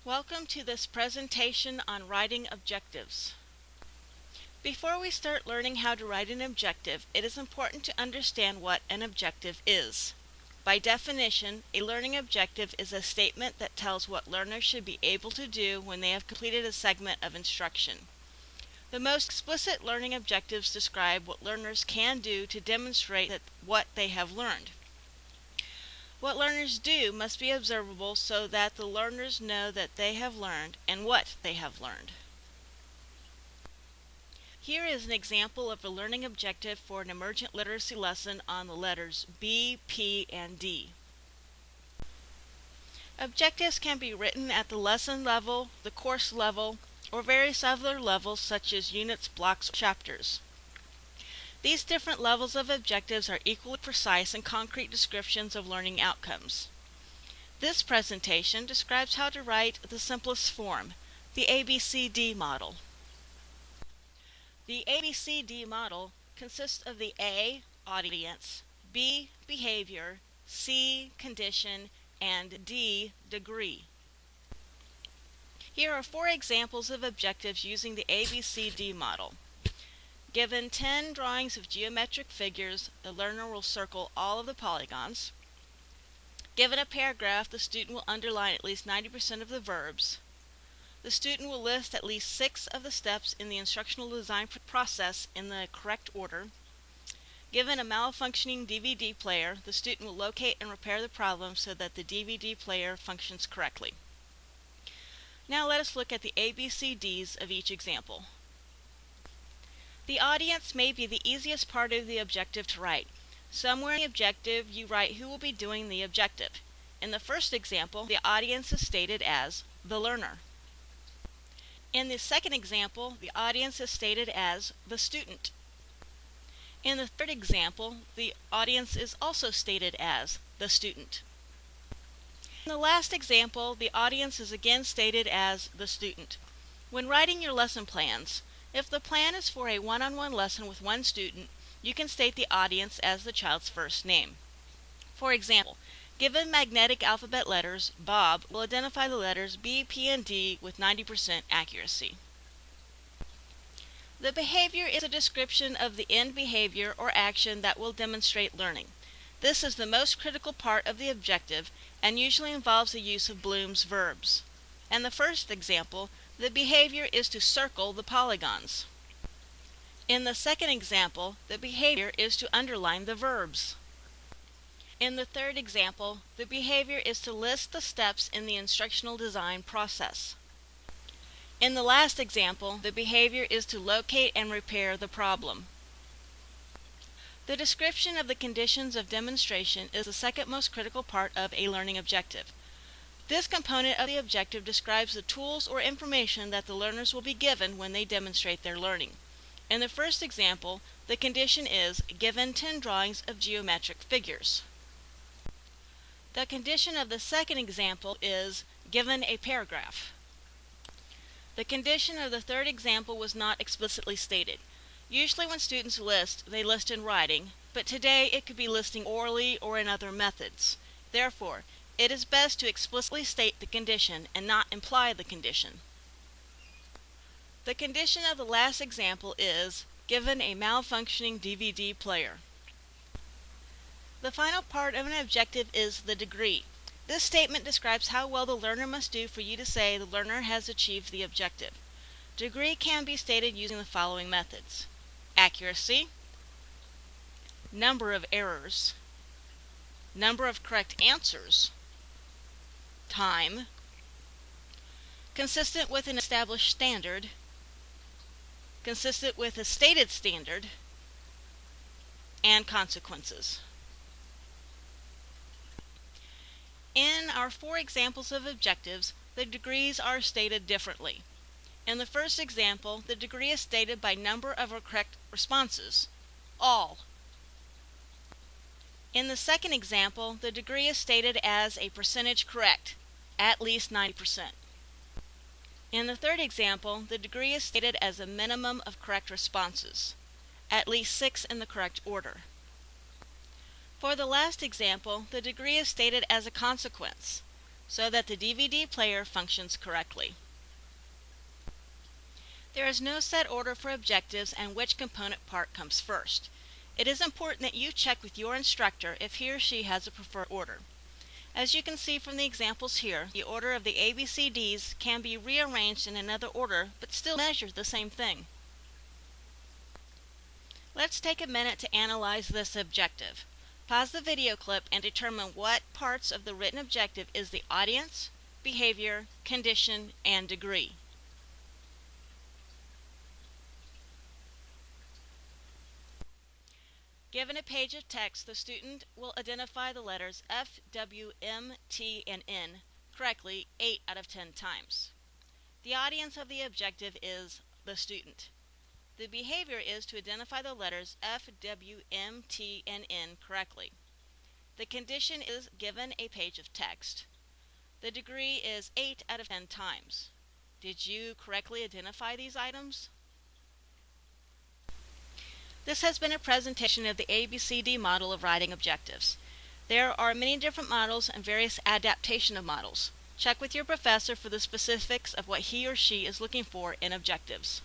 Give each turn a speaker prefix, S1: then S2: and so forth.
S1: Welcome to this presentation on writing objectives. Before we start learning how to write an objective, it is important to understand what an objective is. By definition, a learning objective is a statement that tells what learners should be able to do when they have completed a segment of instruction. The most explicit learning objectives describe what learners can do to demonstrate what they have learned. What learners do must be observable so that the learners know that they have learned and what they have learned. Here is an example of a learning objective for an emergent literacy lesson on the letters B, P, and D. Objectives can be written at the lesson level, the course level, or various other levels such as units, blocks, or chapters. These different levels of objectives are equally precise and concrete descriptions of learning outcomes. This presentation describes how to write the simplest form, the ABCD model. The ABCD model consists of the A, audience, B, behavior, C, condition, and D, degree. Here are 4 examples of objectives using the ABCD model. Given 10 drawings of geometric figures, the learner will circle all of the polygons. Given a paragraph, the student will underline at least 90% of the verbs. The student will list at least 6 of the steps in the instructional design process in the correct order. Given a malfunctioning DVD player, the student will locate and repair the problem so that the DVD player functions correctly. Now let us look at the ABCDs of each example. The audience may be the easiest part of the objective to write. Somewhere in the objective, you write who will be doing the objective. In the first example, the audience is stated as the learner. In the second example, the audience is stated as the student. In the third example, the audience is also stated as the student. In the last example, the audience is again stated as the student. When writing your lesson plans, if the plan is for a one-on-one lesson with one student, you can state the audience as the child's first name. For example, given magnetic alphabet letters, Bob will identify the letters B, P, and D with 90% accuracy. The behavior is a description of the end behavior or action that will demonstrate learning. This is the most critical part of the objective and usually involves the use of Bloom's verbs. In the first example, the behavior is to circle the polygons. In the second example, the behavior is to underline the verbs. In the third example, the behavior is to list the steps in the instructional design process. In the last example, the behavior is to locate and repair the problem. The description of the conditions of demonstration is the second most critical part of a learning objective. This component of the objective describes the tools or information that the learners will be given when they demonstrate their learning. In the first example, the condition is given 10 drawings of geometric figures. The condition of the second example is given a paragraph. The condition of the third example was not explicitly stated. Usually when students list, they list in writing, but today it could be listing orally or in other methods. Therefore, it is best to explicitly state the condition and not imply the condition. The condition of the last example is given a malfunctioning DVD player. The final part of an objective is the degree. This statement describes how well the learner must do for you to say the learner has achieved the objective. Degree can be stated using the following methods: accuracy, number of errors, number of correct answers, time, consistent with an established standard, consistent with a stated standard, and consequences. In our 4 examples of objectives, the degrees are stated differently. In the first example, the degree is stated by number of correct responses, all. In the second example, the degree is stated as a percentage correct, at least 90%. In the third example, the degree is stated as a minimum of correct responses, at least 6 in the correct order. For the last example, the degree is stated as a consequence. so that the DVD player functions correctly. There is no set order for objectives and which component part comes first. It is important that you check with your instructor if he or she has a preferred order. As you can see from the examples here, the order of the ABCDs can be rearranged in another order but still measure the same thing. Let's take a minute to analyze this objective. Pause the video clip and determine what parts of the written objective is the audience, behavior, condition, and degree. Given a page of text, the student will identify the letters F, W, M, T, and N correctly 8 out of 10 times. The audience of the objective is the student. The behavior is to identify the letters F, W, M, T, and N correctly. The condition is given a page of text. The degree is 8 out of 10 times. Did you correctly identify these items? This has been a presentation of the ABCD model of writing objectives. There are many different models and various adaptation of models. Check with your professor for the specifics of what he or she is looking for in objectives.